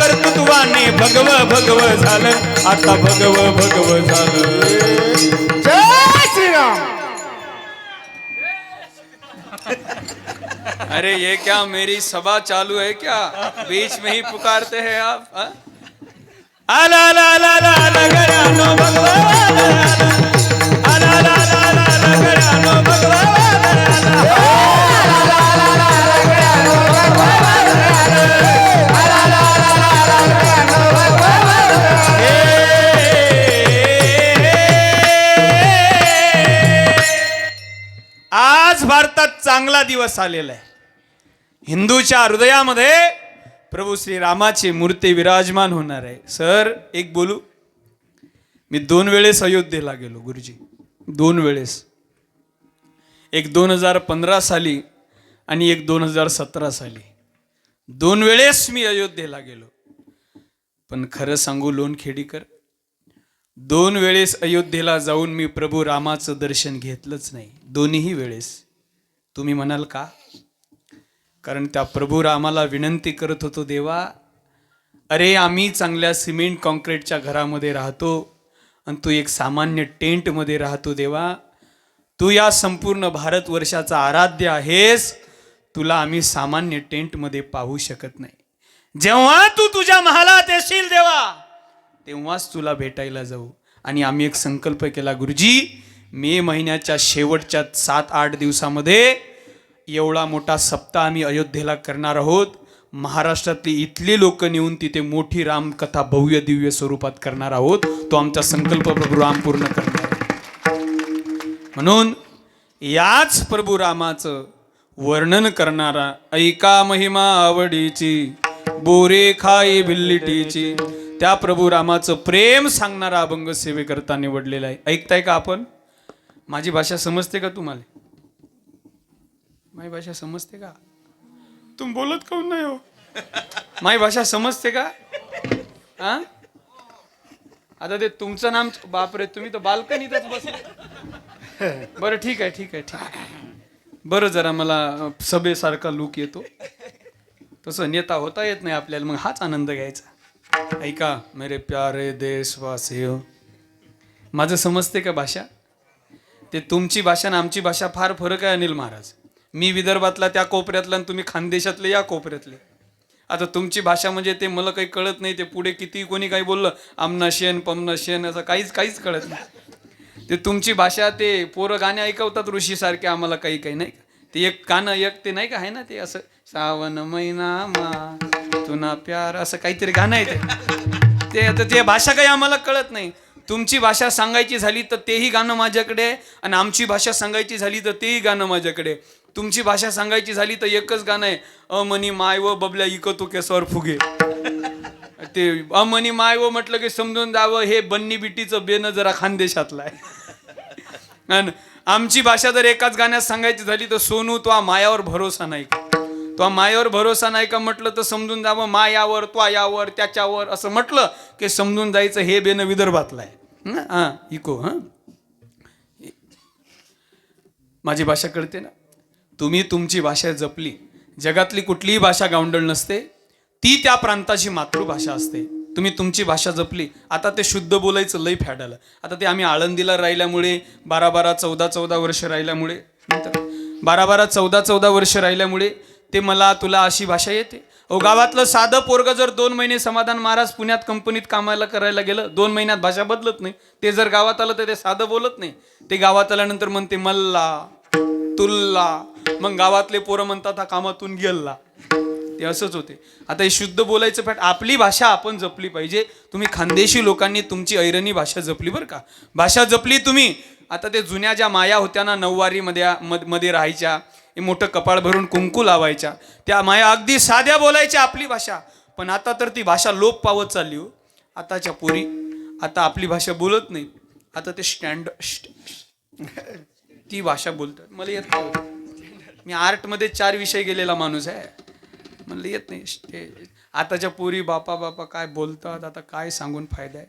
कर्तृत्वाने भगव भगव झालं, आता भगव भगव झालं. जय श्रीराम. अरे ये क्या मेरी सभा चालू है क्या, बीच में ही पुकारते हैं आप? आला आला आला आला आला गड्यानो भगवान आला आला आला आला आला गड्यानो भगवान आज भारतात चांगला दिवस आलेला आहे. हिंदूच्या हृदयामध्ये प्रभू श्री रामाची मूर्ती विराजमान होणार आहे. सर एक बोलू, मी 2 वेळेस अयोध्येला गेलो गुरुजी, 2 वेळेस. एक 2015 साली आणि एक 2017 साली. 2 वेळेस मी अयोध्येला गेलो. पण खरं सांगू लोणखेडीकर, 2 वेळेस अयोध्येला जाऊन मी प्रभू रामाचं दर्शन घेतलंच नाही, दोन्ही वेळेस. तुम्ही म्हणाल का? कारण त्या प्रभू रामाला विनंती करत होतो, देवा अरे आम्ही चांगल्या सिमेंट कॉन्क्रीटच्या घरामध्ये राहतो आणि तू एक सामान्य टेंटमध्ये राहतो. देवा तू या संपूर्ण भारतवर्षाचा आराध्य आहेस, तुला आम्ही सामान्य टेंटमध्ये पाहू शकत नाही. जेव्हा तू तुझ्या महालात येशील देवा, तेव्हाच तुला भेटायला जाऊ. आणि आम्ही एक संकल्प केला गुरुजी, मे महिन्याच्या शेवटच्या 7-8 दिवसामध्ये एवढा मोठा सप्ताह आम्ही अयोध्येला करणार आहोत. महाराष्ट्रातली इथली लोक नेऊन तिथे मोठी रामकथा भव्य दिव्य स्वरूपात करणार आहोत. तो आमचा संकल्प प्रभू राम पूर्ण करणार. म्हणून याच प्रभू रामाचं वर्णन करणारा ऐका महिमा आवडीची बोरे खाई भिल्लिटीची, त्या प्रभू रामाचं प्रेम सांगणारा अभंग सेवेकरता निवडलेला आहे. ऐकताय का आपण? माझी भाषा समजते का तुम्हाला? माझी भाषा समजते का? तुम बोलत काऊन नाही हो? माझी भाषा समजते का? हा, आता ते तुमचं नाम, बापरे तुम्ही तर बाल्कनीतच बसले. बरं ठीक आहे ठीक आहे ठीक आहे. बरं जरा मला सभेसारखा लूक येतो, तसं नेता होता येत नाही आपल्याला, मग हाच आनंद घ्यायचा. ऐका मेरे प्यारे देशवासियो, माझं समजते का भाषा? ते तुमची भाषा आणि आमची भाषा फार फरक आहे अनिल महाराज. मी विदर्भातला त्या कोपऱ्यातला आणि तुम्ही खानदेशातले या कोपऱ्यातले. आता तुमची भाषा म्हणजे ते मला काही कळत नाही. ते पुढे किती कोणी काही बोललं आमना शेण पमना शेण असं काहीच कळत नाही. ते तुमची भाषा, ते पोरं गाणे ऐकवतात ऋषीसारखे, आम्हाला काही काही नाही. ते एक गाणं एक ते नाही का आहे ना, ते असं सावन महिना मा तुना प्यार असं काहीतरी गाणं आहे ते. आता ते भाषा काही आम्हाला कळत नाही. तुमची भाषा सांगायची झाली तर तेही गाणं माझ्याकडे आहे, आणि आमची भाषा सांगायची झाली तर तेही गाणं माझ्याकडे. तुमची भाषा सांगायची झाली तर एकच गाणं आहे, अमनी माय व बबल्या इकतो केसवर फुगे. ते अमनी माय व म्हटलं की समजून जावं हे बन्नी बिटीचं बेन जरा खानदेशातलं आहे. आणि आमची भाषा जर एकाच गाण्यात सांगायची झाली तर सोनू तो मायावर भरोसा नाही का, तो मायावर भरोसा नाही का म्हटलं तर समजून जावं मायावर तो यावर त्याच्यावर असं म्हटलं की समजून जायचं हे बेन विदर्भातलं आहे. हा इको. हा माझी भाषा कळते ना? तुम्ही तुमची भाषा जपली, जगातली कुठलीही भाषा गावंडळ नसते, ती त्या प्रांताची मातृभाषा असते. तुम्ही तुमची भाषा जपली. आता ते शुद्ध बोलायचं लई फॅड आलं. आता ते आम्ही आळंदीला राहिल्यामुळे 12-12 14-14 वर्ष राहिल्यामुळे, नंतर 12-12 14-14 वर्ष राहिल्यामुळे ते मला तुला अशी भाषा येते. गावातलं साधं पोरग जर 2 महिने समाधान महाराज पुण्यात कंपनीत कामाला करायला गेलं, 2 महिन्यात भाषा बदलत नाही. ते जर गावात आलं तर ते साधं बोलत नाही. ते गावात आल्यानंतर म्हणते मल्ला तुल्ला, मग गावातले पोरं म्हणतात हा कामातून गेला. ते असंच होते. आता हे शुद्ध बोलायचं फॅट, आपली भाषा आपण जपली पाहिजे. तुम्ही खानदेशी लोकांनी तुमची ऐरणी भाषा जपली बरं का, भाषा जपली तुम्ही. आता ते जुन्या ज्या माया होत्या ना, नऊवारी मध्ये राहायच्या, मोठं कपाळ भरून कुंकू लावायच्या, त्या माया अगदी साध्या बोलायच्या आपली भाषा. पण आता तर ती भाषा लोप पावत चालली हो. आताच्या पोरी आता आपली भाषा बोलत नाही. आता ते ती भाषा बोलतात. मला येत नाही. मी आर्टमध्ये 4 विषय गेलेला माणूस आहे, म्हणलं येत नाही. आताच्या पोरी बापा काय बोलतात, आता काय सांगून फायदा आहे.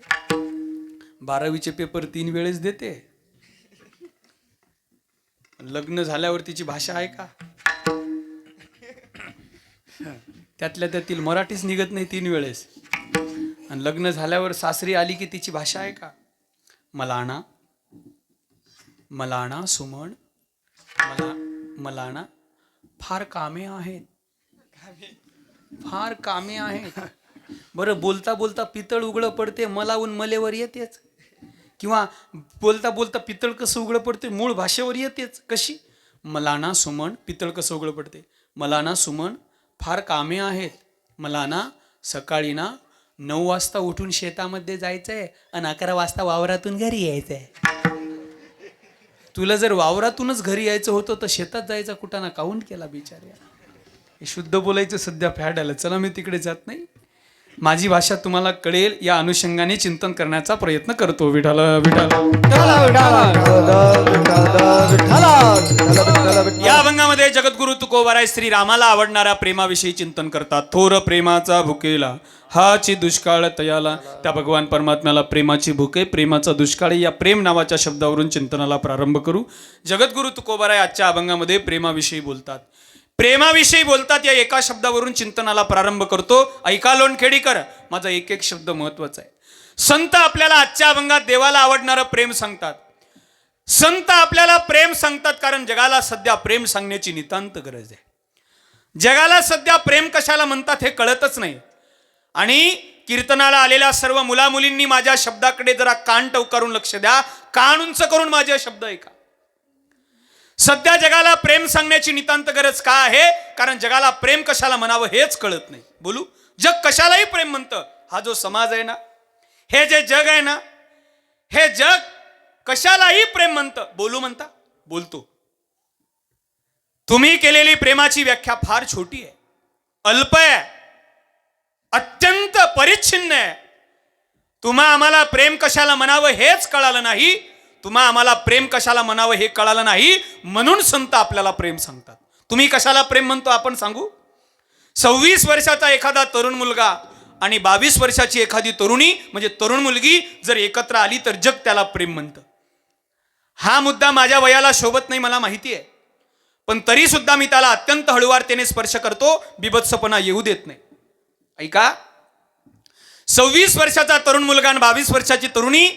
12वीचे पेपर 3 वेळेस देते. लग्न झाल्यावर तिची भाषा आहे का? त्यातल्या त्यातील मराठीच निघत नाही 3 वेळेस. आणि लग्न झाल्यावर सासरी आली की तिची भाषा आहे का? मलाणा, मलाणा सुमन, मलाणा, फार कामे आहेत, फार कामे आहेत. बरं, बोलता बोलता पितळ उघडं पडते, मलाहून मलेवर येतेच. किंवा बोलता बोलता पितळ कसं उघडं पडते, मूळ भाषेवर येतेच. कशी? मलाना सुमन, पितळ कसं उघडं पडते, मलाना सुमन, फार कामे आहेत. मला ना सकाळी ना 9 वाजता उठून शेतामध्ये जायचंय आणि 11 वाजता वावरातून घरी यायचंय. तुला जर वावरातूनच घरी यायचं होतं तर शेतात जायचा कुठं ना काउंट केला बिचाऱ्या. हे शुद्ध बोलायचं सध्या फॅड आलं. चला, मी तिकडे जात नाही. माझी भाषा तुम्हाला कळेल या अनुषंगाने चिंतन करण्याचा प्रयत्न करतो. विठाल विठाल. या अभंगामध्ये जगद्गुरु तुकोबाराय श्री रामाला आवडणाऱ्या प्रेमाविषयी चिंतन करतात. थोर प्रेमाचा भुकेला हाची दुष्काळ तयाला. त्या भगवान परमात्म्याला प्रेमाची भूके, प्रेमाचा दुष्काळ या प्रेम नावाच्या शब्दावरून चिंतनाला प्रारंभ करू. जगद्गुरु तुकोबाराय आजच्या अभंगामध्ये प्रेमाविषयी बोलतात. प्रेमाविषयी बोलतात या एका शब्दावरून चिंतनाला प्रारंभ करतो. ऐका लोणखेडीकर, माझा एक एक शब्द महत्वाचा आहे. संत आपल्याला आजच्या अभंगात देवाला आवडणारं प्रेम सांगतात. संत आपल्याला प्रेम सांगतात कारण जगाला सध्या प्रेम सांगण्याची नितांत गरज आहे. जगाला सध्या प्रेम कशाला म्हणतात हे कळतच नाही. आणि कीर्तनाला आलेल्या सर्व मुलामुलींनी माझ्या शब्दाकडे जरा कान टवकारून लक्ष द्या. कान उंच करून माझे शब्द ऐका. सध्या जगाला प्रेम सांगण्याची नितांत गरज का आहे? कारण जगाला प्रेम कशाला म्हणावं हेच कळत नाही. बोलू, जग कशालाही प्रेम म्हणतं. हा जो समाज आहे ना, हे जे जग आहे ना, हे जग कशालाही प्रेम म्हणतं. बोलू म्हणता, बोलतो. तुम्ही केलेली प्रेमाची व्याख्या फार छोटी आहे, अल्प आहे, अत्यंत परिच्छिन्न आहे. तुम्हा आम्हाला प्रेम कशाला म्हणावं हेच कळालं नाही. तुम्हा आम्हाला प्रेम कशाला म्हणावं हे कळालं नाही, म्हणून संत आपल्याला प्रेम सांगतात. तुम्ही कशाला प्रेम म्हणतो आपण सांगू. 26 वर्षाचा एखादा तरुण मुलगा आणि 22 वर्षाची एखादी तरुणी म्हणजे तरुण मुलगी जर एकत्र आली तर जग त्याला प्रेम म्हणतं. हा मुद्दा माझ्या वयाला शोभत नाही, मला माहिती आहे. पण तरी सुद्धा मी त्याला अत्यंत हळुवारतेने स्पर्श करतो, बिभत्सपणा येऊ देत नाही. ऐका, 26 वर्षाचा तरुण मुलगा आणि 22 वर्षाची तरुणी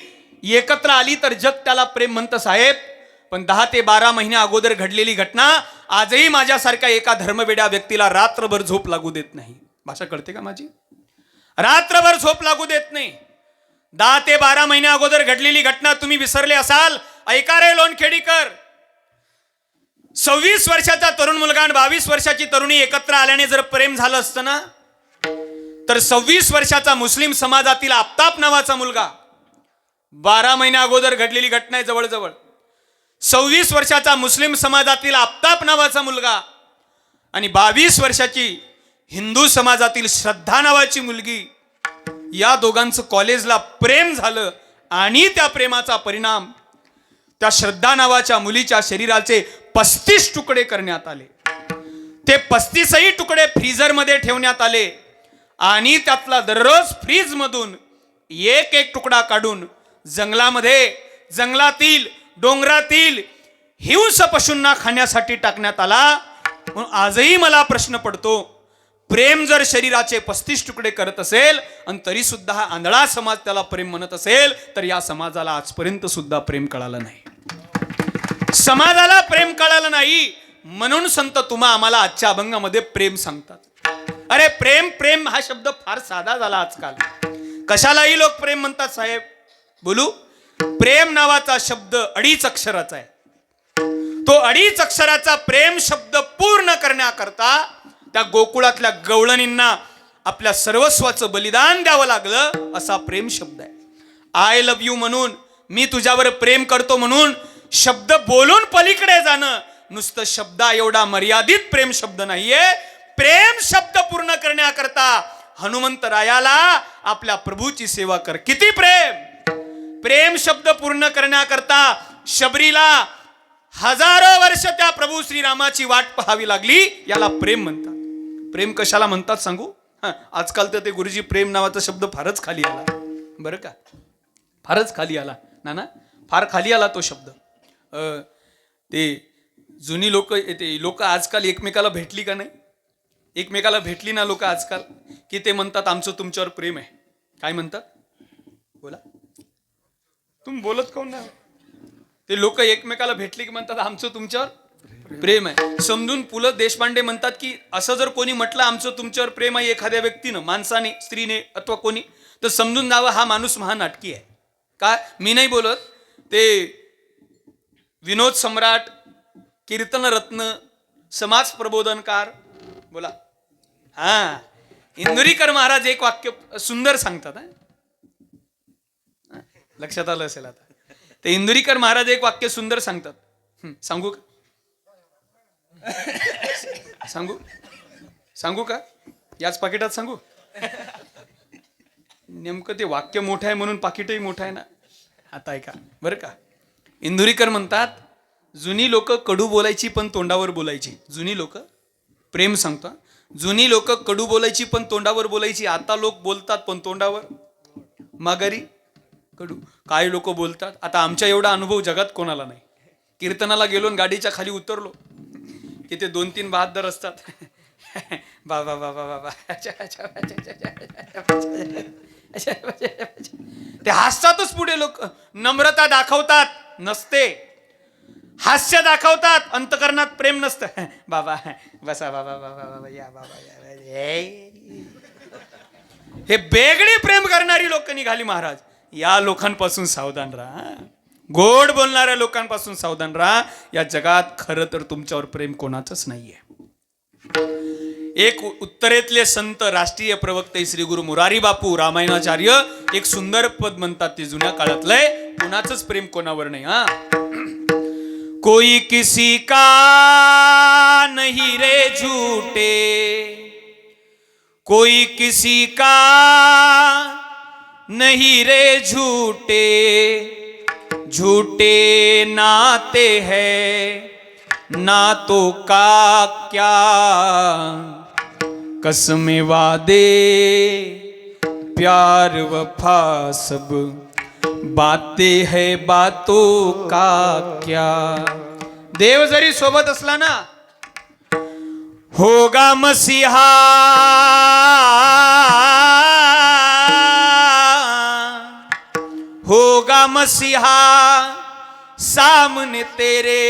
एकत्र आली तर जग त्याला प्रेम म्हणतं साहेब. पण 10 ते 12 महिन्या अगोदर घडलेली घटना आजही माझ्यासारख्या एका धर्मवेड्या व्यक्तीला रात्रभर झोप लागू देत नाही. भाषा कळते का माझी? रात्रभर झोप लागू देत नाही. 10 ते 12 महिन्या अगोदर घडलेली घटना तुम्ही विसरले असाल. ऐका रे लोणखेडीकर, 26 वर्षाचा तरुण मुलगा आणि 22 वर्षाची तरुणी एकत्र आल्याने जर प्रेम झालं असतं ना, तर 26 वर्षाचा मुस्लिम समाजातील आफताब नावाचा मुलगा, 12 महिन्या अगोदर घडलेली घटना आहे जवळजवळ, 26 वर्षाचा मुस्लिम समाजातील आफताब नावाचा मुलगा आणि 22 वर्षाची हिंदू समाजातील श्रद्धा नावाची मुलगी, या दोघांचं कॉलेजला प्रेम झालं. आणि त्या प्रेमाचा परिणाम त्या श्रद्धा नावाच्या मुलीच्या शरीराचे 35 तुकडे करण्यात आले. ते 35ही तुकडे फ्रीजरमध्ये ठेवण्यात आले आणि त्यातला दररोज फ्रीज मधून एक एक तुकडा काढून जंगलामध्ये, जंगलातील, डोंगरातील हिंस पशूंना खाण्यासाठी टाकण्यात आला. म्हणून आजही मला प्रश्न पडतो, प्रेम जर शरीराचे 35 तुकडे करत असेल आणि तरी सुद्धा हा आंधळा समाज त्याला प्रेम म्हणत असेल, तर या समाजाला आजपर्यंत सुद्धा प्रेम कळालं नाही. समाजाला प्रेम कळालं नाही म्हणून संत तुम्हा आम्हाला आजच्या अभंगामध्ये प्रेम सांगतात. अरे प्रेम, प्रेम हा शब्द फार साधा झाला आजकाल. कशालाही लोक प्रेम म्हणतात साहेब. बोलू, प्रेम नावाचा शब्द 2.5 अक्षराचा आहे. तो 2.5 अक्षराचा प्रेम शब्द पूर्ण करण्याकरता त्या गोकुळातल्या गवळणींना आपल्या सर्वस्वाचं बलिदान द्यावं लागलं, असा प्रेम शब्द आहे. आय लव्ह यू म्हणून, मी तुझ्यावर प्रेम करतो म्हणून शब्द बोलून पलीकडे जाणं नुसतं शब्दा एवढा मर्यादित प्रेम शब्द नाहीये. प्रेम शब्द पूर्ण करण्याकरता हनुमंत रायाला आपल्या प्रभूची सेवा कर. किती प्रेम! प्रेम शब्द पूर्ण करण्याकरता शबरीला हजारो वर्ष त्या प्रभू श्रीरामाची वाट पाहावी लागली. याला प्रेम म्हणतात. प्रेम कशाला म्हणतात सांगू? आजकाल तर ते गुरुजी प्रेम नावाचा शब्द फारच खाली आला बरं का. फारच खाली आला ना, फार खाली आला तो शब्द. ते जुनी लोक आजकाल एकमेकाला भेटली का नाही, एकमेकाला भेटली ना लोक आजकाल, की ते म्हणतात आमचं तुमच्यावर प्रेम आहे. काय म्हणतात? बोला. तुम्ही बोलत कोण नाही? ते लोक एकमेकाला भेटले की म्हणतात आमचं तुमच्यावर प्रेम आहे. समजून पु ल देशपांडे म्हणतात की असं जर कोणी म्हटलं आमचं तुमच्यावर प्रेम आहे एखाद्या व्यक्तीनं, माणसाने, स्त्रीने अथवा कोणी, तर समजून जावं हा माणूस महानाटकी आहे. का? मी नाही बोलत, ते विनोद सम्राट, कीर्तन रत्न, समाज प्रबोधनकार, बोला. हा, इंदुरीकर महाराज एक वाक्य सुंदर सांगतात. लक्षात आलं असेल आता. ते इंदुरीकर महाराज एक वाक्य सुंदर सांगतात. सांगू का? सांगू का? याच पाकिटात सांगू? नेमकं ते वाक्य मोठं आहे म्हणून पाकिटही मोठं आहे ना. आता ऐका बरं का. इंदुरीकर म्हणतात, जुनी लोक कडू बोलायची पण तोंडावर बोलायची. जुनी लोक, प्रेम सांगतो, जुनी लोक कडू बोलायची पण तोंडावर बोलायची. आता लोक बोलतात पण तोंडावर माघारी कडू. काही लोक बोलतात, आता आमच्या एवढा अनुभव जगात कोणाला नाही. कीर्तनाला गेलो आणि गाडीच्या खाली उतरलो की ते 2-3 बहादर असतात. बाबा बाबा बाबा, ते हसतातच पुढे. लोक नम्रता दाखवतात, नसते. हास्य दाखवतात, अंतकरणात प्रेम नसतं. बाबा बसा, बाबा बाबा बाबा या, बाबा या. हे बेगडी प्रेम करणारी लोक निघाली महाराज. या लोकांपासून सावधान राहा. गोड बोलणाऱ्या लोकांपासून सावधान राहा. या जगात खरं तर तुमच्यावर प्रेम कोणाचंच नाहीये. एक उत्तरेतले संत, राष्ट्रीय प्रवक्ते श्री गुरु मुरारी बापू रामायणाचार्य एक सुंदर पद म्हणतात. ते जुन्या काळातलंय. कोणाचंच प्रेम कोणावर नाही. हा, कोई किसी का नहीं रे झूठे, कोई किसी का नहीं रे झूठे, झूठे नाते हैं नातों का क्या, कसमें वादे प्यार वफा सब बातें है बातों का क्या. देव जरी सोबत असला ना, होगा मसीहा होगा मसीहा सामने तेरे,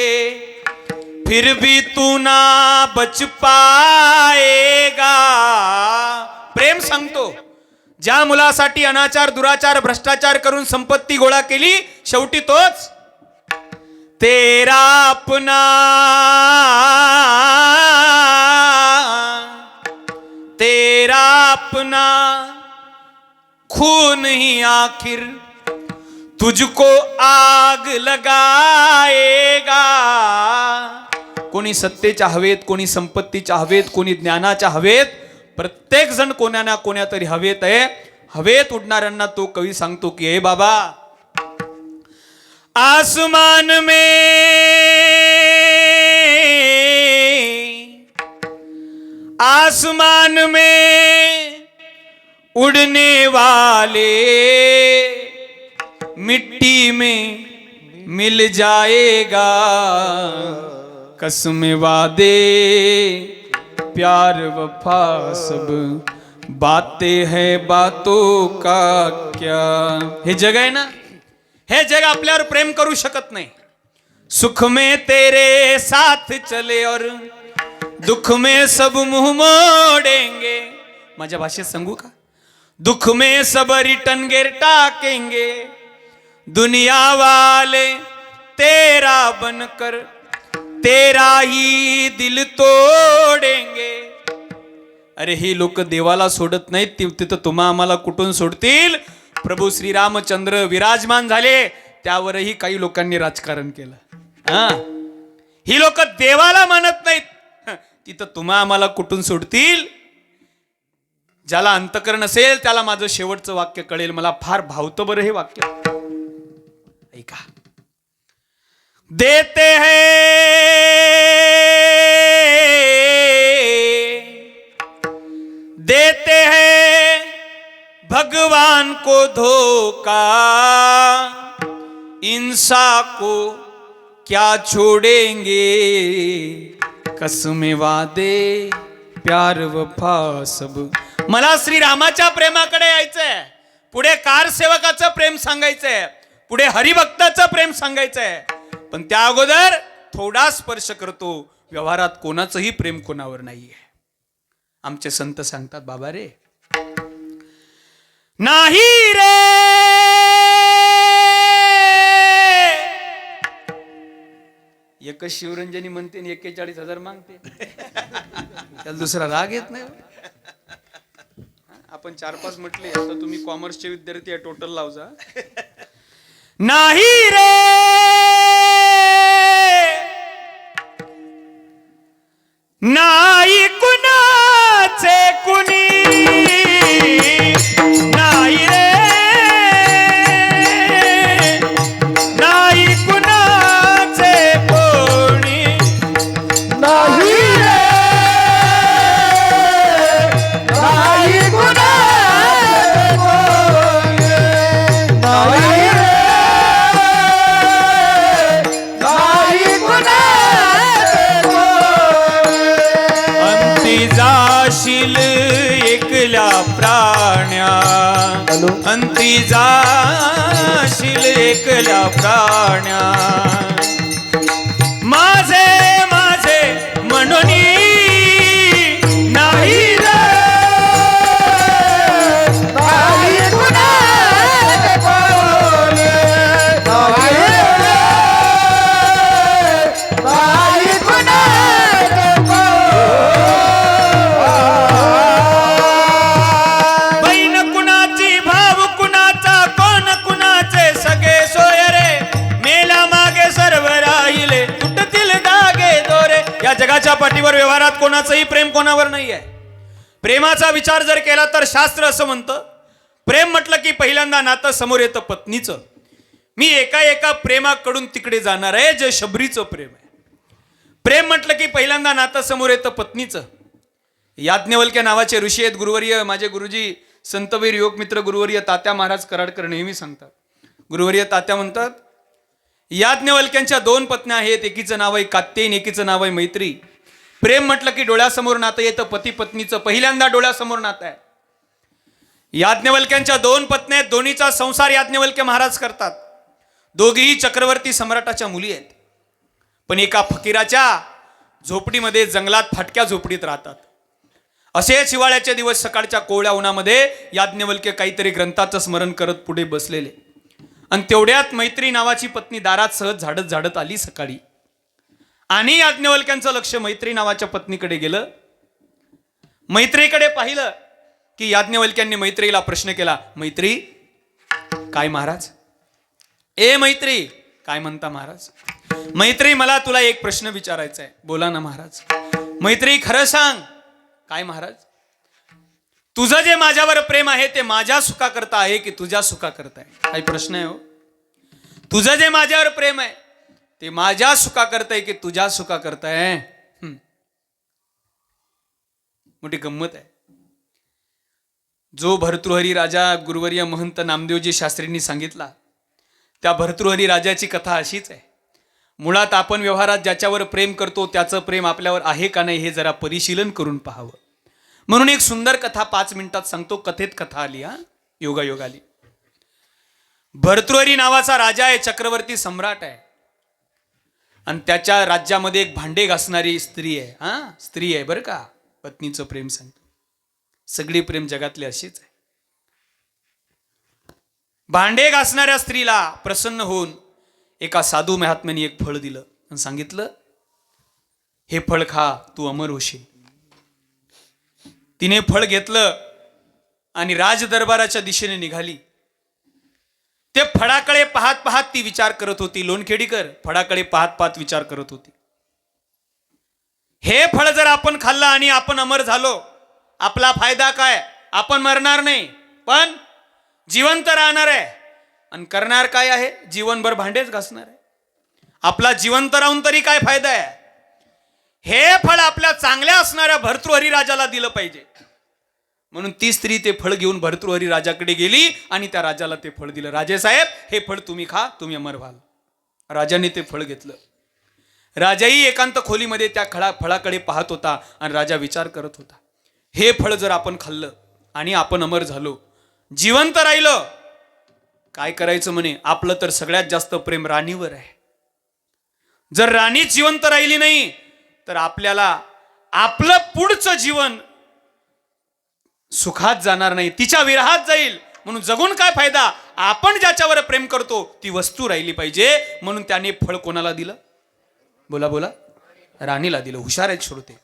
फिर भी तू ना बच पाएगा. प्रेम सांगतो, ज्या मुलासाठी अनाचार, दुराचार, भ्रष्टाचार करून संपत्ती गोळा केली, शेवटी तोच तेरा अपना, तेरा अपना खून ही आखिर तुझको आग लगाएगा. कोणी सत्तेच्या हवेत, कोणी संपत्तीच्या हवेत, कोणी ज्ञानाच्या हवेत, प्रत्येक जण कोण्या ना कोण्या तरी हवेत आहे. हवेत उडणाऱ्यांना तो कवी सांगतो की हे बाबा, आसमान में उड़ने वाले मिट्टी में मिल जाएगा, कसमें वादे प्यार वफा सब बातें हैं बातों का क्या. हे जग आहे ना, हे जग आपल्यावर प्रेम करू शकत नाही. सुख में तेरे साथ चले और दुख में सब मुंह मोड़ेंगे. माझ्या भाषेत सांगू का? दुख में सब रिटर्न गिर टाकेंगे, दुनिया वाले तेरा बनकर तेरा ही दिल तोडेंगे. अरे ही लोक देवाला सोडत नाहीत, तिथं तुम्हा आम्हाला कुठून सोडतील. प्रभू श्रीरामचंद्र विराजमान झाले, त्यावरही काही लोकांनी राजकारण केलं. हा, ही लोक देवाला मानत नाहीत, तिथं तुम्हा आम्हाला कुठून सोडतील. ज्याला अंतकरण असेल त्याला माझं शेवटचं वाक्य कळेल. मला फार भावतं बरं हे वाक्य. ऐका. देते हैं भगवान को धोखा, इंसान को क्या छोड़ेंगे, कसमें वादे प्यार वफा सब. मला श्री रामाच्या प्रेमाकडे यायचंय. पुढे कारसेवकाचं प्रेम सांगायचंय, पुढे हरिभक्ताचं प्रेम सांगायचंय, पण त्या अगोदर थोडा स्पर्श करतो. व्यवहारात कोणाचंही प्रेम कोणावर नाहीये. आमचे संत सांगतात, बाबा रे नाही रे, एकच शिवरंजनी म्हणते आणि 41,000 मागते. त्याला दुसरा राग येत नाही. आपण 4-5 म्हटले, आता तुम्ही कॉमर्सचे विद्यार्थी आहे, टोटल लावजा. नाही रे नाही कुणाचे कुणी, नाही रे नाही कुणाचे कोणी, नाही रे नाही कुणाचे कोणी, नाही रे नाही कुणाचे कोणी. अंती जाशील एकल्या प्राण्या, अंती जाशील एकल्या प्राण्या, माझे माझे म्हणून नाही रे नाही कुणाचे कोणी, नाही रे नाही कुणाचे कोणी. बहीण कुणाची, भाव कुणाचा, कोण कुणाचे सगळे सोय रे, मेल्या मागे सर्व राहिले, तुटतील धागे दोरे. या जगाच्या पाठीवर व्यवहारात कोणाचंही प्रेम कोणावर नाही आहे. प्रेमाचा विचार जर केला तर शास्त्र असं म्हणतं, प्रेम म्हटलं की पहिल्यांदा नातं समोर येतं पत्नीचं. मी एका प्रेमाकडून तिकडे जाणार आहे जे शबरीचं प्रेम आहे. प्रेम म्हटलं की पहिल्यांदा नातं समोर येतं पत्नीचं. याज्ञवल्क्य नावाचे ऋषी आहेत गुरुवर्य, माझे गुरुजी संतवीर योग मित्र गुरुवर्य तात्या महाराज कराडकर नेहमी सांगतात. गुरुवर्य तात्या म्हणतात, याज्ञवल्क्यांच्या 2 पत्न्या आहेत, एकीचं नाव आहे कात्यायन, एकीचं नाव आहे मैत्री. प्रेम म्हटलं की डोळ्यासमोर नातं येतं पती पत्नीचं, पहिल्यांदा डोळ्यासमोर नातं आहे. याज्ञवल्क्यांच्या 2 पत्न्या आहेत, दोन्हीचा संसार याज्ञवल्क्य महाराज करतात. दोघीही चक्रवर्ती सम्राटाच्या मुली आहेत, पण एका फकीराच्या झोपडीमध्ये जंगलात फाटक्या झोपडीत राहतात. असेच हिवाळ्याचे दिवस सकाळच्या कोवळ्या उन्हामध्ये याज्ञवल्क्य काहीतरी ग्रंथाचं स्मरण करत पुढे बसलेले, आणि तेवढ्यात मैत्री नावाची पत्नी दारात सहज झाडत झाडत आली सकाळी. आणि याज्ञवल्क्यांचं लक्ष मैत्री नावाच्या पत्नीकडे गेलं. मैत्रीकडे पाहिलं की याज्ञवल्क्यांनी मैत्रीला प्रश्न केला, मैत्री काय महाराज? ए मैत्री काय म्हणता महाराज? मैत्री मला तुला एक प्रश्न विचारायचा आहे. बोला ना महाराज. मैत्री खरं सांग. काय महाराज? तुझं जे माझ्यावर प्रेम आहे ते माझ्या सुखाकरता आहे की तुझ्या सुखाकरता आहे? काही प्रश्न आहे हो. तुझं जे माझ्यावर प्रेम आहे ते माझ्या सुखाकरता आहे की तुझ्या सुखाकरता आहे? मोठी गंमत आहे. जो भर्तृहरी राजा गुरुवर्य महंत नामदेवजी शास्त्रींनी सांगितला, त्या भर्तृहरी राजाची कथा अशीच आहे. मुळात आपण व्यवहारात ज्याच्यावर प्रेम करतो त्याचं प्रेम आपल्यावर आहे का नाही हे जरा परिशीलन करून पाहावं. म्हणून एक सुंदर कथा 5 मिनिटात सांगतो. कथेत कथा आली, योगायोग आली. भर्तृहरी नावाचा राजा आहे, चक्रवर्ती सम्राट आहे, आणि त्याच्या राज्यामध्ये एक भांडे घासणारी स्त्री आहे. स्त्री आहे बरं का, पत्नीचं प्रेम सांगतो. सगळी प्रेम जगातले अशीच आहे. भांडे घासणाऱ्या स्त्रीला प्रसन्न होऊन एका साधू महात्म्याने एक फळ दिलं आणि सांगितलं, हे फळ खा, तू अमर होशील. तिने फळ घेतलं आणि राजदरबाराच्या दिशेने निघाली. ते फळाकडे पाहत पाहत ती विचार करत होती. लोणखेडीकर फळाकडे पाहत पाहत विचार करत होती, हे फळ जर आपण खाल्लं आणि आपण अमर झालो, आपला फायदा काय? आपण मरणार नाही, पण जिवंत राहणार आहे. आणि करणार काय आहे? जीवनभर भांडेच घासणार आहे. आपला जिवंत राहून तरी काय फायदा आहे? हे फळ आपल्या चांगल्या असणाऱ्या भर्तृहरी राजाला दिलं पाहिजे. म्हणून ती स्त्री ते फळ घेऊन भर्तृहरी राजाकडे गेली आणि त्या राजाला ते फळ दिलं. राजे साहेब, हे फळ तुम्ही खा, तुम्ही अमर व्हाल. राजाने ते फळ घेतलं. राजाही एकांत खोलीमध्ये त्या फळाकडे पाहत होता आणि राजा विचार करत होता, हे फळ जर आपण खाल्लं आणि आपण अमर झालो जिवंत राहिलं. काय करायचं म्हणे, आपलं तर सगळ्यात जास्त प्रेम राणीवर आहे. जर राणी जिवंत राहिली नाही तर आपल्याला आपलं पुढचं जीवन सुखात जाणार नाही, तिच्या विरहात जाईल. म्हणून जगून काय फायदा. आपण ज्याच्यावर प्रेम करतो ती वस्तू राहिली पाहिजे. म्हणून त्याने फळ कोणाला दिलं, बोला बोला, राणीला दिलं. हुशार आहेत श्रोते.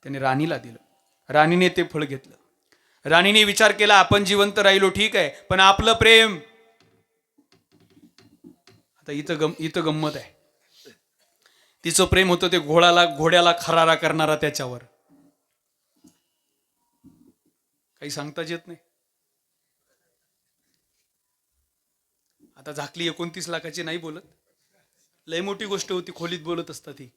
त्याने राणीला दिलं. राणीने ते फळ घेतलं. राणीने विचार केला, आपण जिवंत राहिलो ठीक आहे, पण आपलं प्रेम. आता इथं गंमत आहे. तिचं प्रेम होतं ते घोड्याला खरारा करणारा त्याच्यावर. काही सांगताच येत नाही. आता झाकली 29 लाखाची नाही बोलत, लय मोठी गोष्ट होती, खोलीत बोलत असता ती.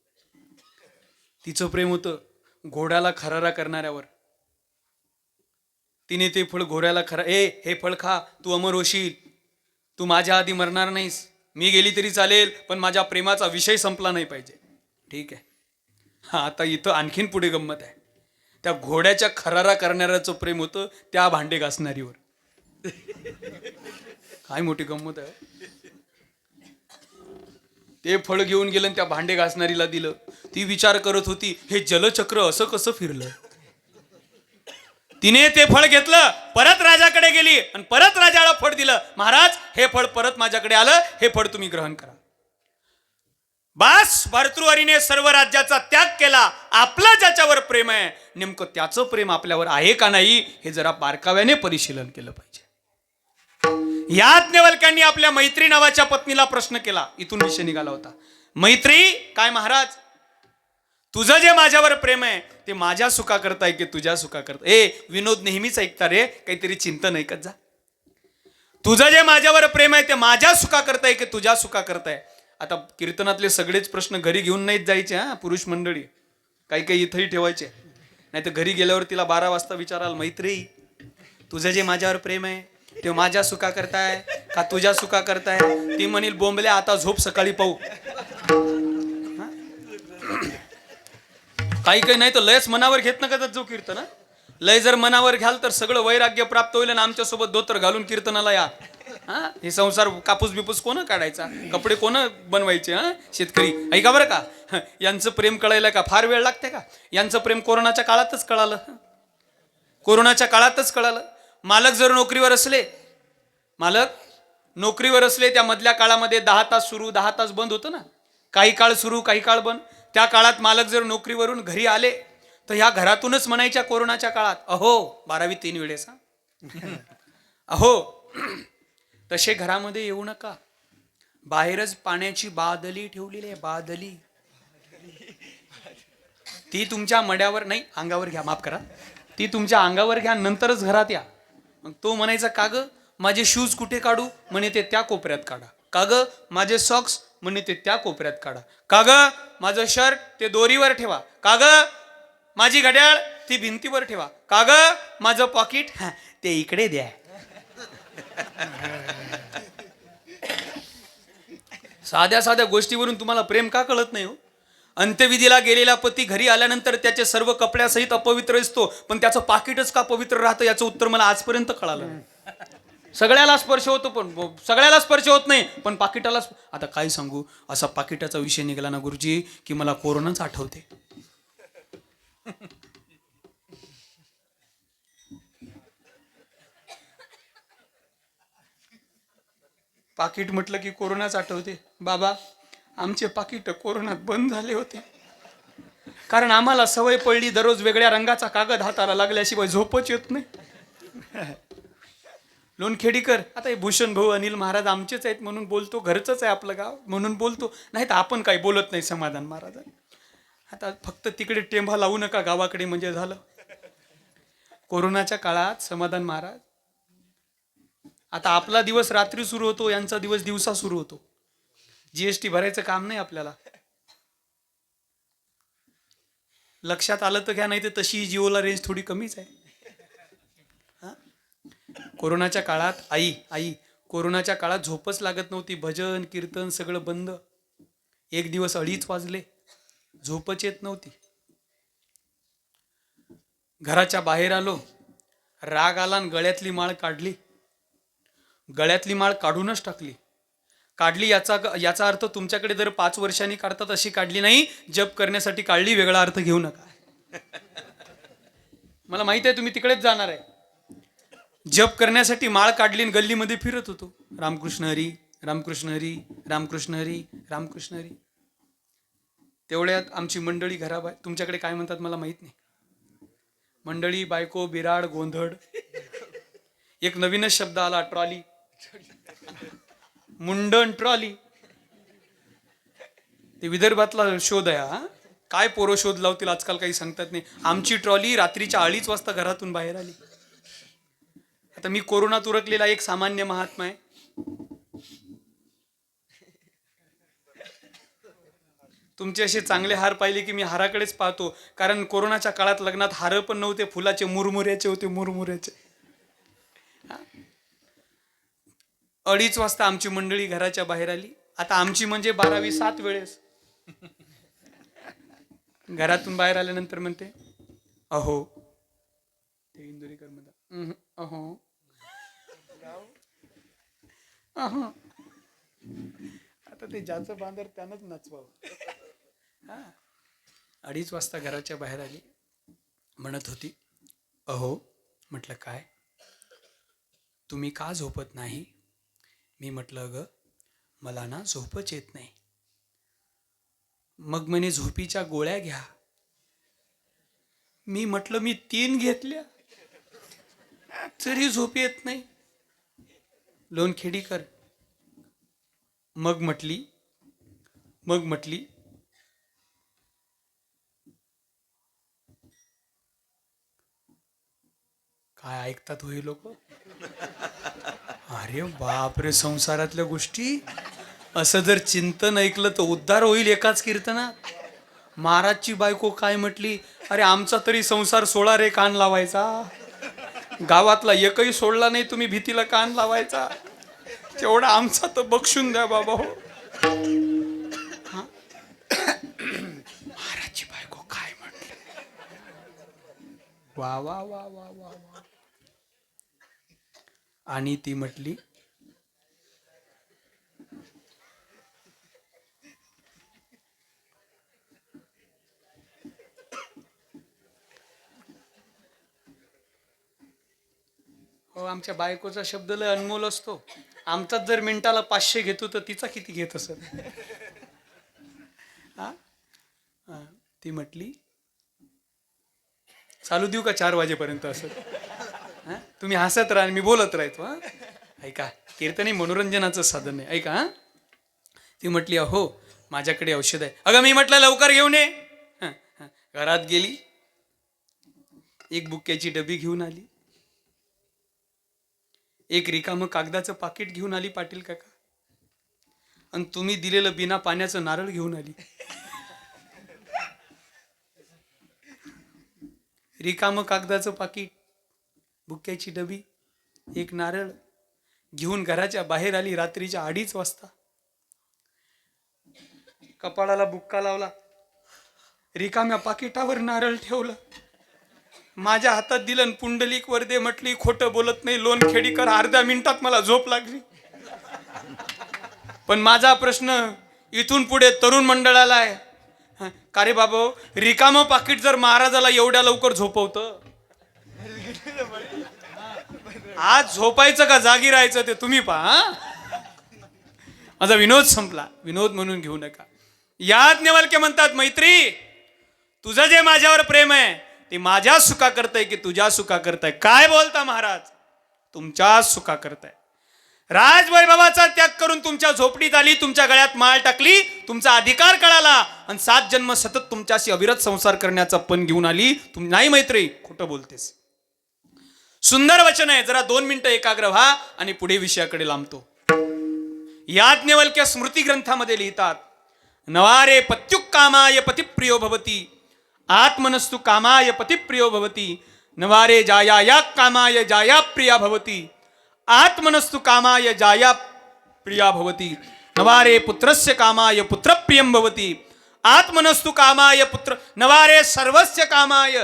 तिचं प्रेम होतं घोड्याला खरारा करणाऱ्यावर. तिने ते फळ घोड्याला हे फळ खा, तू अमर होशील, तू माझ्या आधी मरणार नाहीस, मी गेली तरी चालेल, पण माझ्या प्रेमाचा विषय संपला नाही पाहिजे. ठीक आहे. हा, आता इथं आणखीन पुढे गंमत आहे. त्या घोड्याच्या खरारा करणाऱ्याचं प्रेम होतं त्या भांडे घासणारीवर. काय मोठी गंमत आहे. ते फळ घेऊन गेलं त्या भांडे घासणारीला दिलं. ती विचार करत होती, हे जलचक्र असं कसं फिरलं. तिने ते फळ घेतलं, परत राजाकडे गेली आणि परत राजाला फळ दिलं. महाराज, हे फळ परत माझ्याकडे आलं, हे फळ तुम्ही ग्रहण करा. बास, भर्तृहरीने सर्व राज्याचा त्याग केला. आपलं ज्याच्यावर प्रेम आहे, नेमकं त्याचं प्रेम आपल्यावर आहे का नाही हे जरा बारकाव्याने परिशीलन केलं पाहिजे. या ज्ञवल्क्यांनी आपल्या मैत्री नावाच्या पत्नीला प्रश्न केला. इथून विषय निघाला होता. मैत्री काय महाराज, तुझं जे माझ्यावर प्रेम आहे ते माझ्या सुखा करताय की तुझ्या सुखा करताय. विनोद नेहमीच ऐकता रे, काहीतरी चिंतन ऐकत जा. तुझं जे माझ्यावर प्रेम आहे ते माझ्या सुखा करताय की तुझ्या सुखा करताय. आता कीर्तनातले सगळेच प्रश्न घरी घेऊन नाहीत जायचे. हा, पुरुष मंडळी काही काही इथंही ठेवायचे, नाही तर घरी गेल्यावर तिला 12 वाजता विचाराल, मैत्री तुझं जे माझ्यावर प्रेम आहे ते माझ्या सुखा करताय का तुझ्या सुखा करताय. ती म्हणील, बोंबल्या आता झोप, सकाळी पाहू. काही काही नाही तर लयच मनावर घेत नका जो कीर्तन. लय जर मनावर घ्याल तर सगळं वैराग्य प्राप्त होईल आणि आमच्यासोबत धोतर घालून कीर्तनाला या. हा, हे संसार कापूस बिपूस कोण काढायचा, कपडे कोण बनवायचे. हा, शेतकरी ऐका बरं का, यांचं प्रेम कळायला का फार वेळ लागते का. यांचं प्रेम कोरोनाच्या काळातच कळालं. कोरोनाच्या काळातच कळालं. मालक जर नोकरीवर असले, त्या मधल्या काळामध्ये 10 तास सुरू 10 तास बंद होतं ना, काही काळ सुरू काही काळ बंद. त्या काळात मालक जर नोकरीवरून घरी आले तर ह्या घरातूनच म्हणायच्या कोरोनाच्या काळात, अहो 12वी 3 वेळेस, अहो तसे घरामध्ये येऊ नका. बाहेरच पाण्याची बादली ठेवलेली आहे, बादली. ती तुमच्या मड्यावर नाही, अंगावर घ्या, माफ करा, ती तुमच्या अंगावर घ्या, नंतरच घरात या. मग तो म्हणायचा, का ग माझे शूज कुठे काढू, म्हणे ते त्या कोपऱ्यात काढा. का ग माझे सॉक्स, म्हणे ते त्या कोपऱ्यात काढा. का ग माझं शर्ट ते दोरीवर ठेवा. का ग माझी घड्याळ ती भिंतीवर ठेवा. का ग माझं पॉकेट ते इकडे द्या. साध्या साध्या गोष्टीवरून तुम्हाला प्रेम का कळत नाही हो. अंत्यविधीला गेलेला पती घरी आल्यानंतर त्याचे सर्व कपड्यासहित अपवित्र असतो, पण त्याचं पाकिटच का पवित्र राहतं याचं उत्तर मला आजपर्यंत कळालं. सगळ्याला स्पर्श होतो, पण सगळ्याला स्पर्श होत नाही, पण पाकिटाला. आता काय सांगू, असा पाकिटाचा विषय निघाला ना गुरुजी की मला कोरोनाच आठवते. पाकिट म्हटलं की कोरोनाच आठवते. बाबा, आमचे पाकिट कोरोनात बंद झाले होते, कारण आम्हाला सवय पडली दररोज वेगळ्या रंगाचा कागद हाताला लागल्याशिवाय झोपच येत नाही. लोणखेडीकर, आता हे भूषण भाऊ अनिल महाराज आमचेच आहेत म्हणून बोलतो, घरचंच आहे आपलं गाव म्हणून बोलतो, नाही तर आपण काही बोलत नाही. समाधान महाराज, आता फक्त तिकडे टेंभा लावू नका गावाकडे म्हणजे झालं. कोरोनाच्या काळात समाधान महाराज, आता आपला दिवस रात्री सुरू होतो, यांचा दिवस दिवसा सुरू होतो. जीएसटी भरायचं काम नाही आपल्याला. लक्षात आलं तर घ्या, नाही तर तशी जिओला रेंज थोडी कमीच आहे. कोरोनाच्या काळात आई कोरोनाच्या काळात झोपच लागत नव्हती. भजन कीर्तन सगळं बंद. एक दिवस 2:30 वाजले, झोपच येत नव्हती. घराच्या बाहेर आलो, राग आला आणि गळ्यातली माळ काढली. गळ्यातली माळ काढूनच टाकली. काढली याचा अर्थ तुमच्याकडे जर 5 वर्षांनी काढतात अशी काढली नाही, जप करण्यासाठी काढली, वेगळा अर्थ घेऊ नका. मला माहित आहे तुम्ही तिकडेच जाणार आहे. जप करण्यासाठी माळ काढली आणि गल्लीमध्ये फिरत होतो. रामकृष्ण हरी, रामकृष्ण हरी, रामकृष्ण हरी, रामकृष्ण हरी. तेवढ्यात आमची मंडळी घराबाहेर, तुमच्याकडे काय म्हणतात मला माहित नाही, मंडळी, बायको, बिराड, गोंधळ. एक नवीनच शब्द आला, ट्रॉली. मुंडण ट्रॉली. ते विदर्भातला शोध आहे हा. काय पोरं शोध लावतील आजकाल काही सांगतात नाही. आमची ट्रॉली रात्रीच्या 2:30 वाजता घरातून बाहेर आली. आता मी कोरोनात उरकलेला एक सामान्य महात्मा आहे. तुमचे असे चांगले हार पाहिले की मी हाराकडेच पाहतो, कारण कोरोनाच्या काळात लग्नात हार पण नव्हते, फुलाचे मुरमुऱ्याचे होते, मुरमुऱ्याचे. 2:30 वाजता आमची मंडळी घराच्या बाहेर आली. आता आमची म्हणजे 12वी 7 वेळेस. घरातून बाहेर आल्यानंतर म्हणते, अहो, ते इंदोरीकर म्हणतात, अहो अहो. आता ते ज्याचं बांधर त्यानंच नाचवावं. 2:30 वाजता घराच्या बाहेर आली, म्हणत होती, अहो. म्हटलं काय, तुम्ही का झोपत नाही? मी म्हटलं ग, मला ना झोपच येत नाही. मग म्हणे झोपीच्या गोळ्या घ्या. मी म्हटलं मी 3 घेतल्या तरी झोप येत नाही. लोणखेडीकर. मग म्हटली काय ऐकतात होई लोक. अरे बापरे, संसारातल्या गोष्टी. असं जर चिंतन ऐकलं तर उद्धार होईल एकाच कीर्तनात. महाराजची बायको काय म्हटली, अरे आमचा तरी संसार 16 रे कान लावायचा, गावातला एकही सोडला नाही, तुम्ही भीतीला कान लावायचा, तेवढा आमचा तर बक्षून द्या बाबा हो. महाराजची बायको काय म्हटली, वा वा वा वा वा वा. आणि ती म्हटली, हो आमच्या बायकोचा शब्द लय अनमोल असतो. आमचाच जर मिनिटाला 500 घेतो तर तिचा किती घेत असत. ती म्हटली, चालू देऊ का 4 वाजेपर्यंत असं. तुम्ही हसत राहा, मी बोलत राहतो. ऐका, कीर्तन हे मनोरंजनाचं साधन आहे. ऐका. ती म्हटली, अहो माझ्याकडे औषध आहे. अगं मी म्हटलं लवकर घेऊन ये. घरात गेली, एक बुक्याची डबी घेऊन आली, एक रिकामं कागदाचं पाकिट घेऊन आली पाटील काका, आणि तुम्ही दिलेलं बिना पाण्याचं नारळ घेऊन आली. रिकामं कागदाचं पाकिट, बुक्याची डबी, एक नारळ घेऊन घराच्या बाहेर आली रात्रीच्या 2:30 वाजता. कपाळाला बुक्का लावला, रिकाम्या पाकिटावर नारळ ठेवलं, माझ्या हातात दिलं, पुंडलिक वरदे म्हटली, खोटं बोलत नाही लोणखेडीकर, अर्ध्या मिनिटात मला झोप लागली. पण माझा प्रश्न इथून पुढे तरुण मंडळाला आहे, का रे बाबा, रिकामं पाकिट जर महाराजाला एवढ्या लवकर झोपवतं, आज झोपायचं का जागी राहायचं ते तुम्ही पहा. माझा विनोद संपला, विनोद म्हणून घेऊ नका. याज्ञवल्क्य म्हणतात, मैत्री तुझं जे माझ्यावर प्रेम आहे ते माझ्या सुखा करताय की तुझ्या सुखा करताय? काय बोलता महाराज, तुमच्या सुखा करताय. राजवैभवाचा त्याग करून तुमच्या झोपडीत आली, तुमच्या गळ्यात माळ टाकली, तुमचा अधिकार कळाला आणि 7 जन्म सतत तुमच्याशी अविरत संसार करण्याचा पण घेऊन आली. नाही मैत्री, खोटं बोलतेस. सुंदर वचन आहे. जरा 2 मिनिटं एकाग्र व्हा आणि पुढे विषयाकडे लांबतो. याज्ञवल्क्य स्मृती ग्रंथामध्ये लिहितात, नवारे पत्युक कामाय पतिप्रियो भवती, आत्मनस्तु कामाय पतिप्रियो भवती, नवारे जाया या कामाय जाया प्रिया भवती, आत्मनस्तु कामाय जाया प्रिया भवती, नवारे पुत्रस्य कामाय पुत्रप्रियं भवती, आत्मनस्तु कामाय पुत्र, नवारे सर्वस्य कामाय.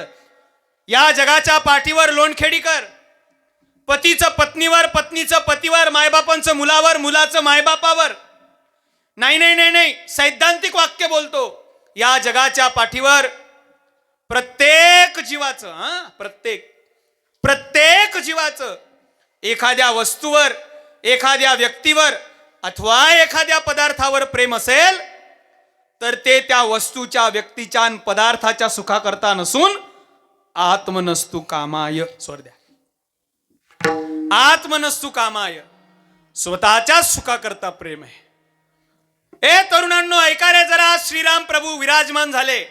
या जगाच्या पाठीवर लोणखेडीकर पतीचं पत्नीवर, पत्नीचं पतीवर, मायबापांचं मुलावर, मुलाचं मायबापावर. नाही नाही नाही नाही, सैद्धांतिक वाक्य बोलतो. या जगाच्या पाठीवर प्रत्येक जीवाचं प्रत्येक जीवाचं एखाद्या वस्तूवर, एखाद्या व्यक्तीवर अथवा एखाद्या पदार्थावर प्रेम असेल तर ते त्या वस्तूच्या, व्यक्तीच्या आणि पदार्थाच्या सुखाकरता नसून आत्मनस्तु कामाय, आत्मनस्तु कामाय, स्वतःच्याच सुखाकरता प्रेम आहे. ए तरुणांनो, ऐका रे जरा. श्रीराम प्रभू विराजमान झाले.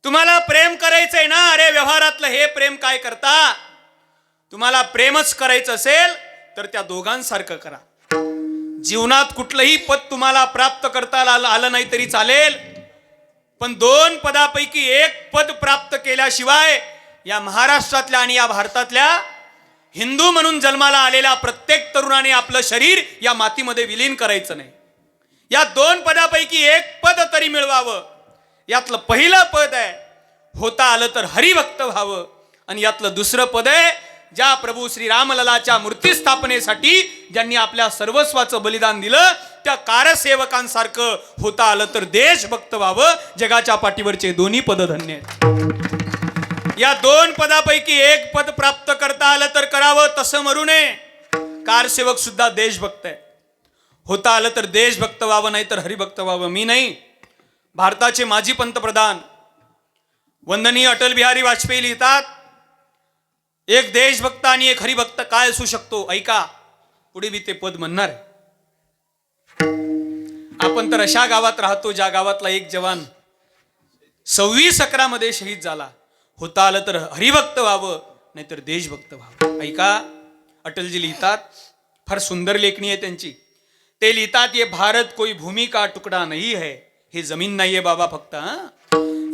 तुम्हाला प्रेम करायचंय ना? अरे व्यवहारातलं हे प्रेम काय करता? तुम्हाला प्रेमच करायचं असेल तर त्या दोघांसारखं करा. जीवनात कुठलंही पद तुम्हाला प्राप्त करता आलं नाही तरी चालेल, पण 2 पदापैकी 1 पद प्राप्त केल्याशिवाय या महाराष्ट्रातल्या आणि या भारतातल्या हिंदू म्हणून जन्माला आलेल्या प्रत्येक तरुणाने आपलं शरीर या मातीमध्ये विलीन करायचं नाही. या 2 पदापैकी 1 पद तरी मिळवावं. यातलं पहिलं पद आहे होता आलं तर हरिभक्त व्हावं, आणि यातलं दुसरं पद आहे ज्या प्रभू श्री रामललाच्या मूर्ती स्थापनेसाठी ज्यांनी आपल्या सर्वस्वाचं बलिदान दिलं त्या कारसेवकांसारखं होता आलं तर देशभक्त व्हावं. जगाच्या पाठीवरचे दोन्ही पद धन्य आहेत. या 2 पदापैकी 1 पद प्राप्त करता आलं तर करावं, तसं मरू नये. कारसेवक सुद्धा देशभक्त आहे. होता आलं तर देशभक्त व्हावं, नाही तर हरिभक्त व्हावं. मी नाही, भारताचे माजी पंतप्रधान वंदनीय अटल बिहारी वाजपेयी लिहितात, एक देशभक्त आणि एक हरिभक्त काय असू शकतो. ऐका, पुढे मी ते पद म्हणणार. आपण तर अशा गावात राहतो ज्या गावातला एक जवान 26/11 मध्ये शहीद झाला. होता आलं तर हरिभक्त व्हावं, नाहीतर देशभक्त व्हावं. ऐका, अटलजी लिहितात, फार सुंदर लेखणी आहे त्यांची. ते लिहितात, ये भारत कोई भूमि का टुकड़ा नहीं है. हे जमीन नाही आहे बाबा फक्त.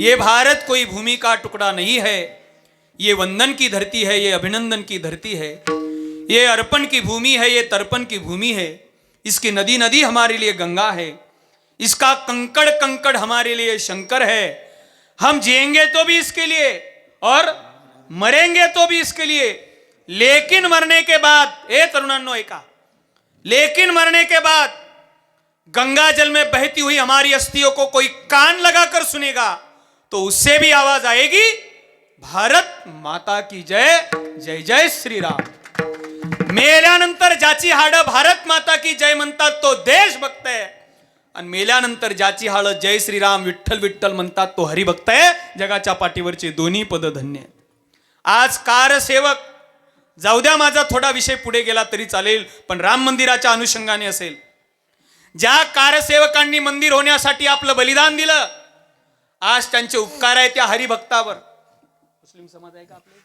ये भारत कोई भूमि का टुकड़ा नहीं है, ये वंदन की धरती है, ये अभिनंदन की धरती है, ये अर्पण की भूमि है, ये तर्पण की भूमि है. इसकी नदी नदी हमारे लिए गंगा है, इसका कंकड़ कंकड़ हमारे लिए शंकर है. हम जिएंगे तो भी इसके लिए और मरेंगे तो भी इसके लिए, लेकिन मरने के बाद, ए तरुणांनो ऐका, लेकिन मरने के बाद गंगा जल में बहती हुई हमारी अस्थियों को कोई कान लगाकर सुनेगा तो उससे भी आवाज आएगी, भारत माता की जय, जय जय श्रीराम. मेल्यानंतर ज्याची हाडं भारत माता की जय म्हणतात तो देशभक्त आहे, आणि मेल्यानंतर ज्याची हाडं जय श्रीराम विठ्ठल विठ्ठल म्हणतात तो हरिभक्त आहे. जगाच्या पाठीवरचे दोन्ही पद धन्य आहेत. आज कारसेवक, जाऊ द्या माझा थोडा विषय पुढे गेला तरी चालेल, पण राम मंदिराच्या अनुषंगाने असेल. ज्या कारसेवकांनी मंदिर होण्यासाठी आपलं बलिदान दिलं, आज त्यांचे उपकार आहे त्या हरिभक्तावर. मुस्लिम समाज आहे का आपल्या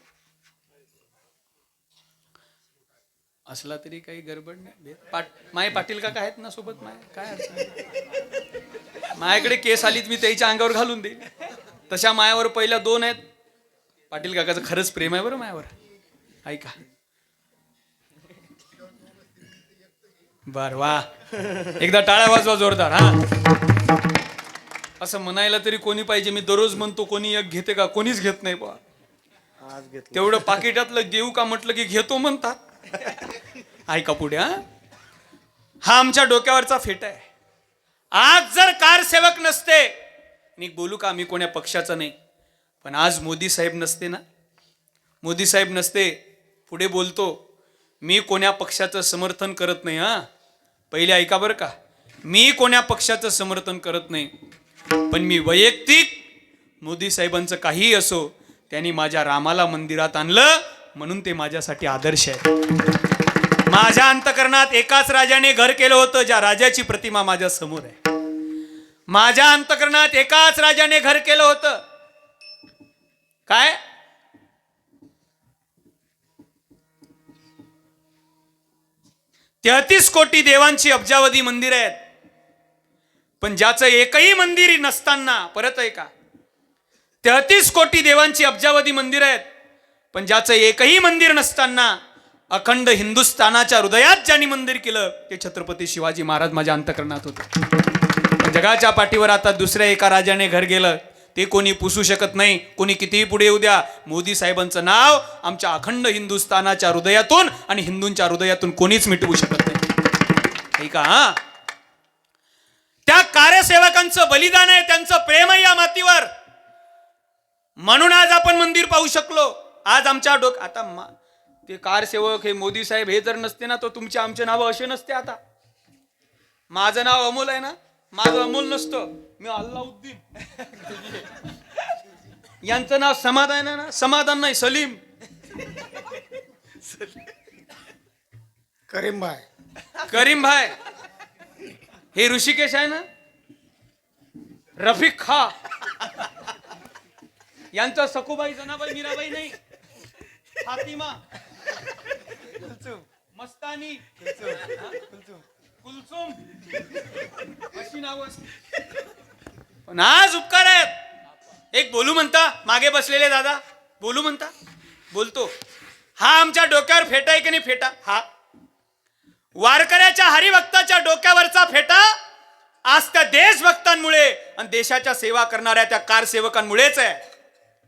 असला तरी काही गडबड नाही. माय पाटील काका आहेत ना सोबत, माय काय अडचण. माझ्याकडे केस आलीत मी त्याच्या अंगावर घालून देईन. तशा मायावर पहिल्या 2 आहेत. पाटील काकाचं खरंच प्रेम आहे बरं मायावर. ऐका, बर वा, एकदा टाळ्या वाजवा जोरदार. हा, असं म्हणायला तरी कोणी पाहिजे. मी दररोज म्हणतो, कोणी एक घेते का? कोणीच घेत नाही बा. तेवढं पाकिटातलं देऊ का म्हटलं की घेतो म्हणतात. ऐका पुढे. हा आमच्या डोक्यावरचा फेटा आहे. आज जर कारसेवक नसते, मी बोलू का, मी कोण्या पक्षाचं नाही, पण आज मोदी साहेब नसते ना, मोदी साहेब नसते, पुढे बोलतो, मी कोण्या पक्षाचं समर्थन करत नाही. हा, पहिले ऐका बरं का, मी कोण्या पक्षाचं समर्थन करत नाही, पण मी वैयक्तिक मोदी साहेबांचं काहीही असो, त्यांनी माझ्या रामाला मंदिरात आणलं म्हणून ते माझ्यासाठी आदर्श आहे. माझ्या अंतकरणात एकाच राजाने घर केलं होतं, ज्या राजाची प्रतिमा माझ्या समोर आहे. माझ्या अंतकरणात एकाच राजाने घर केलं होतं. काय? 33 कोटी देवांची अब्जावधी मंदिर आहेत, पण ज्याचं एकही मंदिर नसताना, परत आहे का, 33 कोटी देवांची अब्जावधी मंदिर आहेत, पण ज्याचं एकही मंदिर नसताना अखंड हिंदुस्थानाच्या हृदयात ज्यांनी मंदिर केलं ते छत्रपती शिवाजी महाराज माझ्या अंतकरणात होते. जगाच्या पाठीवर आता दुसऱ्या एका राजाने घर गेलं, ते कोणी पुसू शकत नाही. कोणी कितीही पुढे येऊ द्या, मोदी साहेबांचं नाव आमच्या अखंड हिंदुस्थानाच्या हृदयातून आणि हिंदूंच्या हृदयातून कोणीच मिटवू शकत नाही. का त्या कार्यसेवकांचं बलिदान आहे, त्यांचं प्रेम आहे या मातीवर. म्हणून आज आपण मंदिर पाहू शकलो. आज आमच्या आता ते कारसेवक हे मोदी साहेब हे जर नसते ना, तर तुमचे आमचे नाव असे नसते. आता माझं नाव अमोल आहे ना, माझं अमोल नसतं, मी अल्लाउद्दीन. यांचं नाव समाधान आहे ना, समाधान नाही, सलीम. करीम भाई. हे ऋषिकेश आहे ना, रफिक खा. यांचं सखूबाई, जनाबाई, मीराबाई नाही, फातिमा, मस्तानी, कुलसुम, अशी नाव. पण आज उपकार आहेत. एक बोलू म्हणता, मागे बसलेले दादा बोलू म्हणता, बोलतो. हा आमच्या डोक्यावर फेटा आहे की नाही? फेटा हा वारकऱ्याच्या हरिभक्ताच्या डोक्यावरचा फेटा आज त्या देशभक्तांमुळे आणि देशाच्या सेवा करणाऱ्या त्या कारसेवकांमुळेच आहे.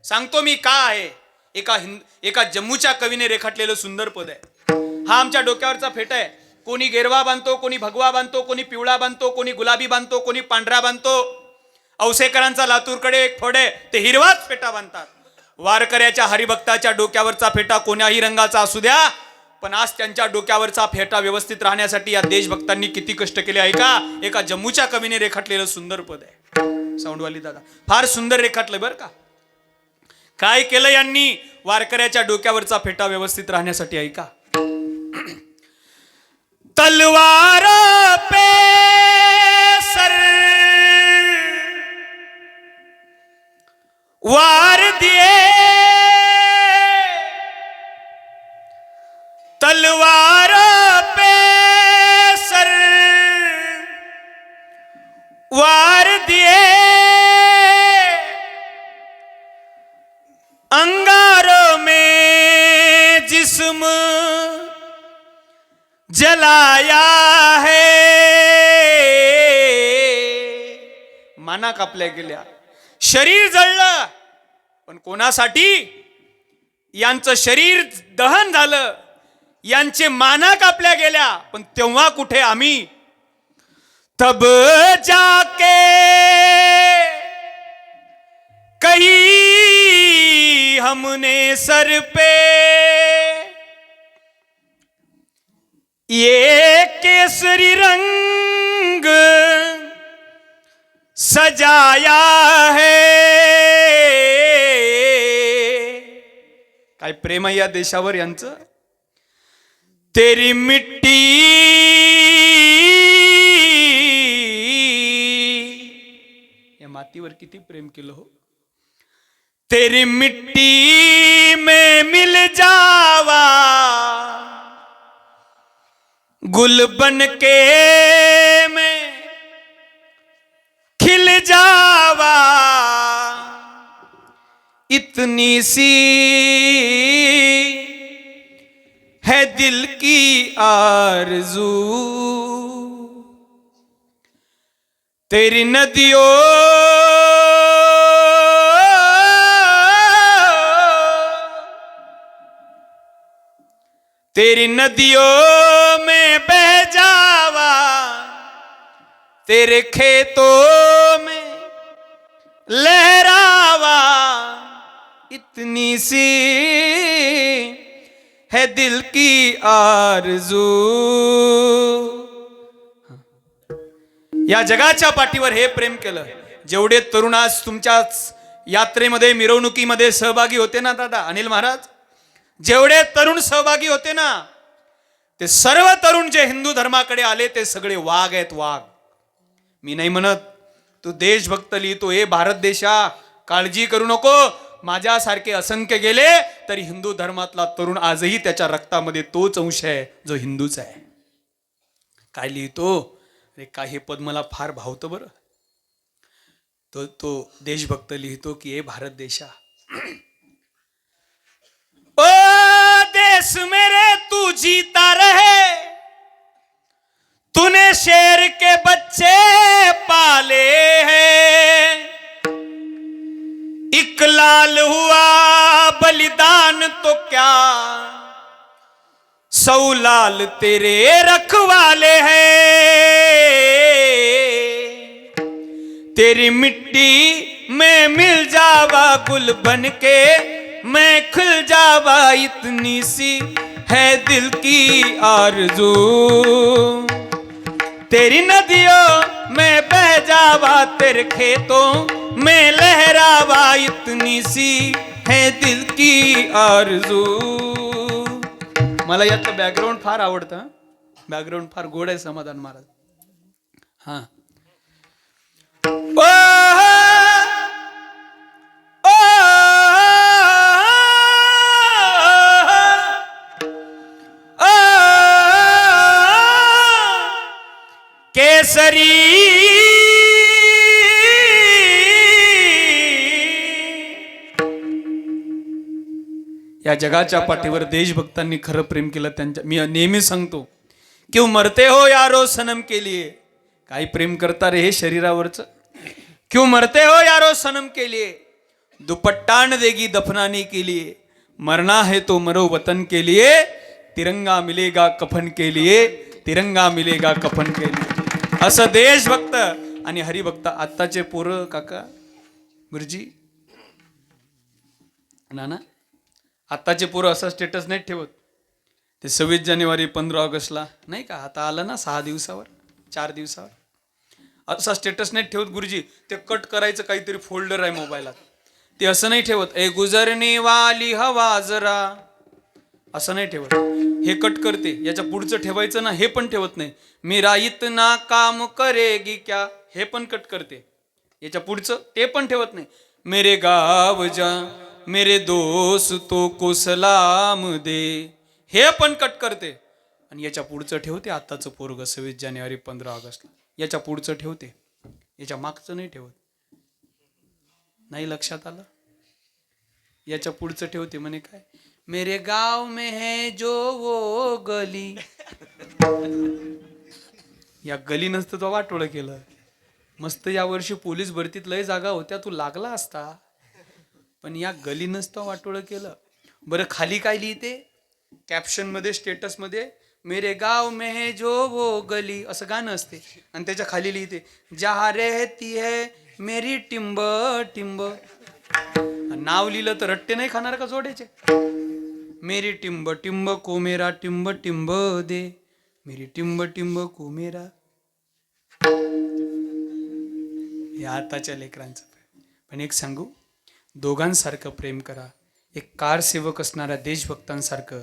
सांगतो मी का आहे. एका जम्मूच्या कवीने रेखाटलेलं सुंदर पद आहे. हा आमच्या डोक्यावरचा फेटा आहे. कोणी गेरवा बांधतो, कोणी भगवा बांधतो, कोणी पिवळा बांधतो, कोणी गुलाबी बांधतो, कोणी पांढरा बांधतो. औसेकरांचा लातूरकडे एक फड आहे, ते हिरवाच फेटा बांधतात. वारकऱ्याच्या हरिभक्ताच्या डोक्यावरचा फेटा कोण्याही रंगाचा असू द्या, पण आज त्यांच्या डोक्यावरचा फेटा व्यवस्थित राहण्यासाठी या देशभक्तांनी किती कष्ट केले आहे का. एका जम्मूच्या कवीने रेखाटलेलं सुंदर पद आहे. साऊंडवाली दादा फार सुंदर रेखाटलं बरं का. काय केलं यांनी वारकऱ्याच्या डोक्यावरचा फेटा व्यवस्थित राहण्यासाठी? ऐका. तलवार पे सर वार दिए, तलवार पे सर वार दिए, अंगारों में जिस्म जलाया है. माना कापल्या गेल्या, शरीर जळलं. पण कोणासाठी? यांचं शरीर दहन झालं, यांचे माना कापल्या गेल्या. पण तेव्हा कुठे आम्ही? तब जाके कही हमने सर पे ये केसरी रंग सजाया है. काय प्रेम आहे या देशावर यांचं. तेरी मिट्टी या मातीवर किती प्रेम केलं हो. तेरी मिट्टी में मिल जावा, गुल बन के मैं खिल जावा, इतनी सी है दिल की आरज़ू. तेरी नदियों तेरी नदियों में बह जावा, तेरे खेतों में लहरावा, इतनी सी है दिल की आरज़ू. या जगाच्या पाठीवर हे प्रेम केलं. जेवढे तरुण आज तुमच्या यात्रेमध्ये, मिरवणुकीमध्ये सहभागी होते ना दादा अनिल महाराज, जेवढे तरुण सहभागी होते ना, ते सर्व तरुण जे हिंदू धर्माकडे आले ते सगळे वाघ आहेत, वाघ. मी नाही म्हणत तू देशभक्त लिहितो, हे भारत देशा काळजी करू नको. माझ्यासारखे असंख्य गेले तरी हिंदू धर्मातला तरुण आजही त्याच्या रक्तामध्ये तोच अंश आहे जो हिंदूच आहे. काय लिहितो रे, काय हे पद मला फार भावतं बरं. तो देशभक्त लिहितो की हे भारत देशा, ओ देश मेरे तू जीता रहे, तूने शेर के बच्चे पाले हैं, एक लाल हुआ बलिदान तो क्या, 100 लाल तेरे रखवाले हैं। तेरी मिट्टी में मिल जावा गुल बन के, मैं खिल जावा, इतनी सी है दिल की आरज़ू। तेरी नदियों में बह जावा, तेरे खेतों में लहरावा, इतनी सी है दिल की आरज़ू। मला यातलं बॅकग्राऊंड फार आवडतं. बॅकग्राऊंड फार गोड आहे समाधान महाराज. हा ओ, ओ, ओ, केसरी या जगाच्या पाठीवर देशभक्तांनी खरं प्रेम केलं त्यांच्या. मी नेहमी सांगतो, क्यों मरते हो यारो सनम के लिए. काही प्रेम करता रे हे शरीरावरचं. क्यों मरते हो यारो सनम के लिए, दुपट्टा न देगी दफनाने के लिए, मरना है तो मरो वतन के लिए, तिरंगा मिलेगा कफन के लिए, तिरंगा मिलेगा कफन के लिए. असं देशभक्त आणि हरिभक्त आत्ताचे पोरं काका गुरुजी नाना आत्ताचे पोरं असं स्टेटस नाही ठेवत. ते 26 जानेवारी 15 ऑगस्टला नाही का, आता आलं ना 6 दिवसावर 4 दिवसावर, असा स्टेटस नाही ठेवत गुरुजी. ते कट करायचं काहीतरी फोल्डर आहे मोबाईलात, ते असं नाही ठेवत. ए गुजरने वाली हवा जरा, असं नाही ठेवत. हे कट करते. याच्या पुढचं ठेवायचं ना, हे पण ठेवत नाही. मेरा इतना काम करेगी क्या, हे पण कट करते. याच्या पुढचं ते पण ठेवत नाही. मेरे गाव जा मेरे दोस्तों को सलाम दे, हे पण कट करते. आणि याच्या पुढचं ठेवते. आत्ताचं पोरग 26 जानेवारी 15 ऑगस्टला याच्या पुढचं ठेवते, याच्या मागचं नाही ठेवत. नाही लक्षात आलं. याच्या पुढचं ठेवते म्हणे काय, मेरे गाव में है जो वो गली. या गली नसतं तो वाटोळं केलं. मस्त यावर्षी पोलीस भरतीत लय जागा होत्या, तू लागला असता. पण या गली नसतं वाटोळं केलं. बरं खाली काय लिहिते कॅप्शन मध्ये, स्टेटस मध्ये, मेरे गाव में है जो वो गली असं गाणं असते. आणि त्याच्या खाली लिहिते, जहा रहती है मेरी टिंब टिंब. नाव लिहिलं तर रट्टे नाही खाणार का जोड्याचे. मेरी टिंब टिंब को मेरा टिंब टिंब दे, मेरी टिंब टिंब को मेरा. हे आताच्या लेकरांचं. पण एक सांगू, दोघांसारखं प्रेम करा. एक कारसेवक असणाऱ्या देशभक्तांसारखं